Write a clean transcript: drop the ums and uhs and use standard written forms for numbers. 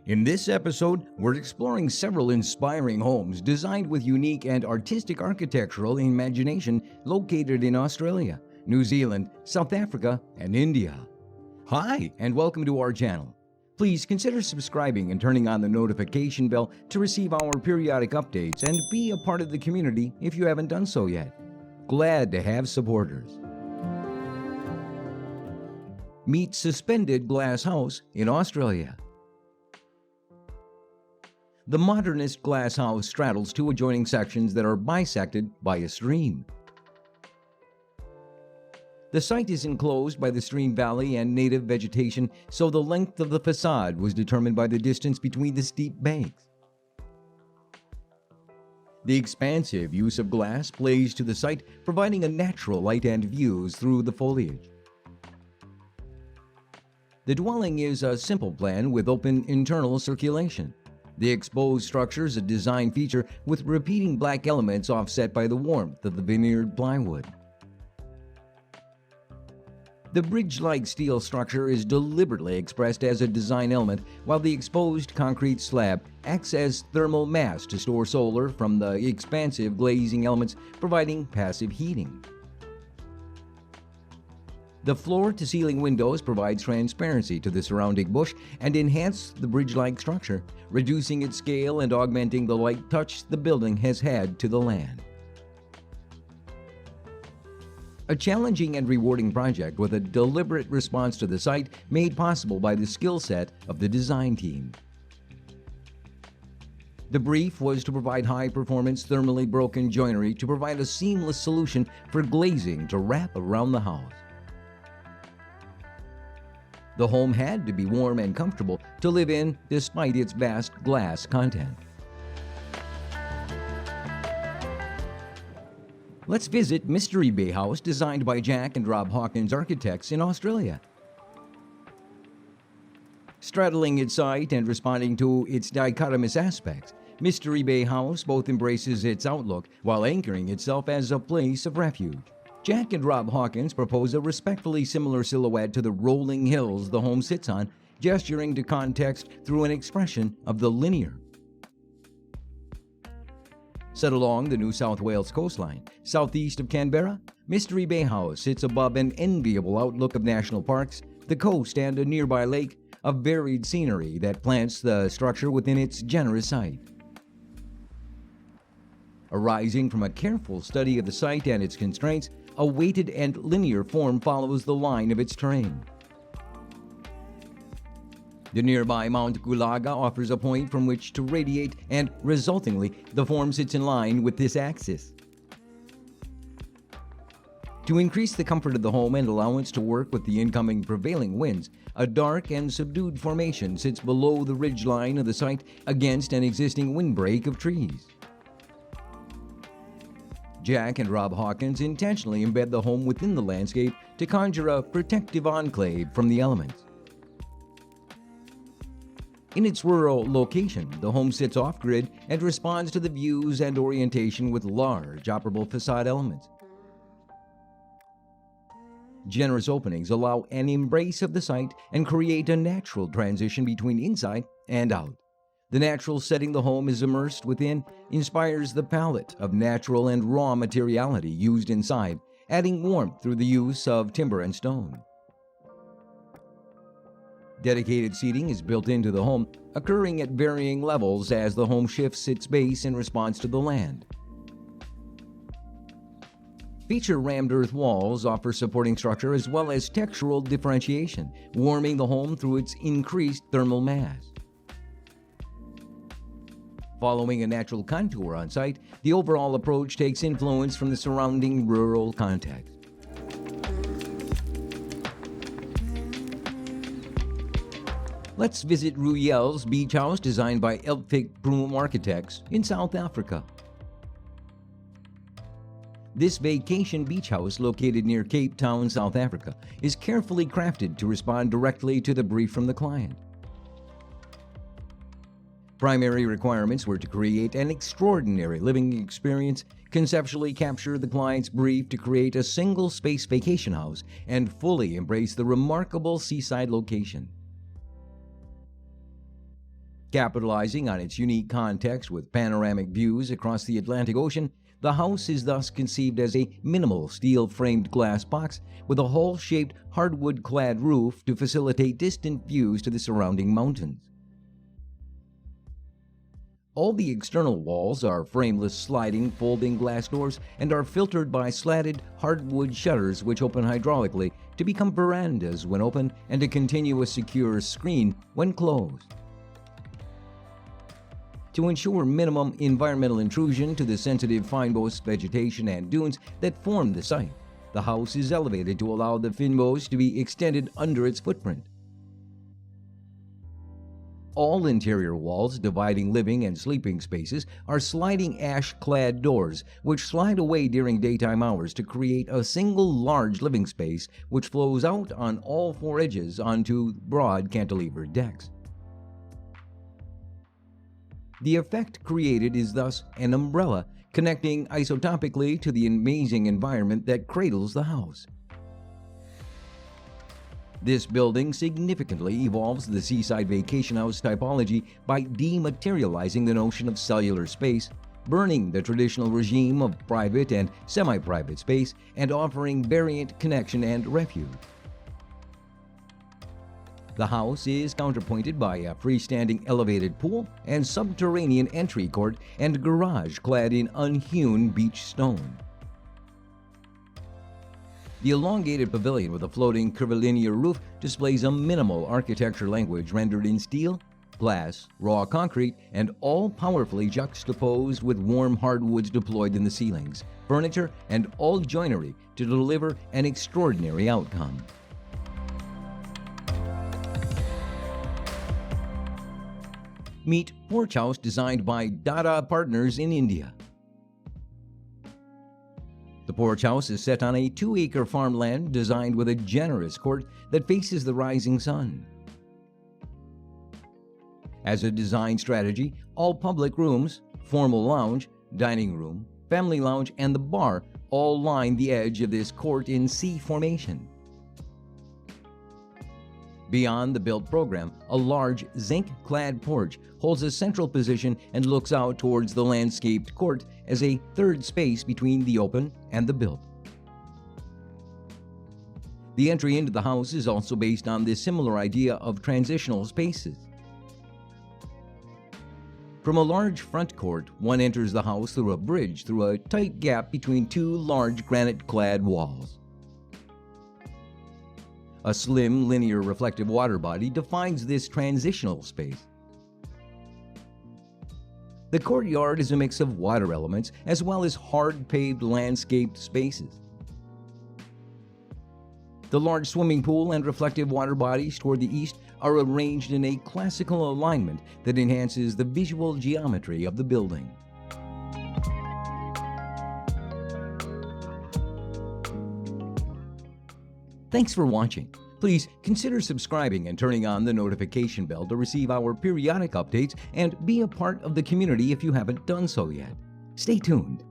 In this episode, we're exploring several inspiring homes designed with unique and artistic architectural imagination located in Australia, New Zealand, South Africa, and India. Hi, and welcome to our channel. Please consider subscribing and turning on the notification bell to receive our periodic updates and be a part of the community if you haven't done so yet. Glad to have supporters. Meet Suspended Glass House in Australia. The modernist glass house straddles two adjoining sections that are bisected by a stream. The site is enclosed by the stream valley and native vegetation, so the length of the facade was determined by the distance between the steep banks. The expansive use of glass plays to the site, providing a natural light and views through the foliage. The dwelling is a simple plan with open internal circulation. The exposed structure is a design feature with repeating black elements offset by the warmth of the veneered plywood. The bridge-like steel structure is deliberately expressed as a design element, while the exposed concrete slab acts as thermal mass to store solar from the expansive glazing elements, providing passive heating. The floor-to-ceiling windows provide transparency to the surrounding bush and enhance the bridge-like structure, reducing its scale and augmenting the light touch the building has had to the land. A challenging and rewarding project with a deliberate response to the site made possible by the skill set of the design team. The brief was to provide high-performance thermally broken joinery to provide a seamless solution for glazing to wrap around the house. The home had to be warm and comfortable to live in despite its vast glass content. Let's visit Mystery Bay House, designed by Jack and Rob Hawkins architects in Australia. Straddling its site and responding to its dichotomous aspects, Mystery Bay House both embraces its outlook while anchoring itself as a place of refuge. Jack and Rob Hawkins propose a respectfully similar silhouette to the rolling hills the home sits on, gesturing to context through an expression of the linear. Set along the New South Wales coastline, southeast of Canberra, Mystery Bay House sits above an enviable outlook of national parks, the coast, and a nearby lake, a varied scenery that plants the structure within its generous site. Arising from a careful study of the site and its constraints, a weighted and linear form follows the line of its terrain. The nearby Mount Gulaga offers a point from which to radiate, and resultingly, the form sits in line with this axis. To increase the comfort of the home and allowance to work with the incoming prevailing winds, a dark and subdued formation sits below the ridgeline of the site against an existing windbreak of trees. Jack and Rob Hawkins intentionally embed the home within the landscape to conjure a protective enclave from the elements. In its rural location, the home sits off-grid and responds to the views and orientation with large operable facade elements. Generous openings allow an embrace of the site and create a natural transition between inside and out. The natural setting the home is immersed within inspires the palette of natural and raw materiality used inside, adding warmth through the use of timber and stone. Dedicated seating is built into the home, occurring at varying levels as the home shifts its base in response to the land. Feature rammed earth walls offer supporting structure as well as textural differentiation, warming the home through its increased thermal mass. Following a natural contour on site, the overall approach takes influence from the surrounding rural context. Let's visit Rooiels Beach House, designed by Elphick Proome architects in South Africa. This vacation beach house, located near Cape Town, South Africa, is carefully crafted to respond directly to the brief from the client. Primary requirements were to create an extraordinary living experience, conceptually capture the client's brief to create a single-space vacation house, and fully embrace the remarkable seaside location. Capitalizing on its unique context with panoramic views across the Atlantic Ocean, the house is thus conceived as a minimal steel-framed glass box with a hole-shaped hardwood-clad roof to facilitate distant views to the surrounding mountains. All the external walls are frameless sliding folding glass doors and are filtered by slatted hardwood shutters which open hydraulically to become verandas when open and to continue a secure screen when closed. To ensure minimum environmental intrusion to the sensitive fynbos vegetation and dunes that form the site, the house is elevated to allow the fynbos to be extended under its footprint. All interior walls dividing living and sleeping spaces are sliding ash-clad doors which slide away during daytime hours to create a single large living space which flows out on all four edges onto broad cantilevered decks. The effect created is thus an umbrella connecting isotopically to the amazing environment that cradles the house. This building significantly evolves the seaside vacation house typology by dematerializing the notion of cellular space, burning the traditional regime of private and semi-private space, and offering variant connection and refuge. The house is counterpointed by a freestanding elevated pool and subterranean entry court and garage clad in unhewn beach stone. The elongated pavilion with a floating curvilinear roof displays a minimal architecture language rendered in steel, glass, raw concrete, and all powerfully juxtaposed with warm hardwoods deployed in the ceilings, furniture, and all joinery to deliver an extraordinary outcome. Meet Porch House designed by DADA partners in India. The Porch House is set on a 2-acre farmland designed with a generous court that faces the rising sun. As a design strategy, all public rooms, formal lounge, dining room, family lounge, and the bar all line the edge of this court in C formation. Beyond the built program, a large zinc-clad porch holds a central position and looks out towards the landscaped court as a third space between the open and the built. The entry into the house is also based on this similar idea of transitional spaces. From a large front court, one enters the house through a bridge through a tight gap between two large granite-clad walls. A slim, linear reflective water body defines this transitional space. The courtyard is a mix of water elements as well as hard-paved landscaped spaces. The large swimming pool and reflective water bodies toward the east are arranged in a classical alignment that enhances the visual geometry of the building. Thanks for watching. Please consider subscribing and turning on the notification bell to receive our periodic updates and be a part of the community if you haven't done so yet. Stay tuned.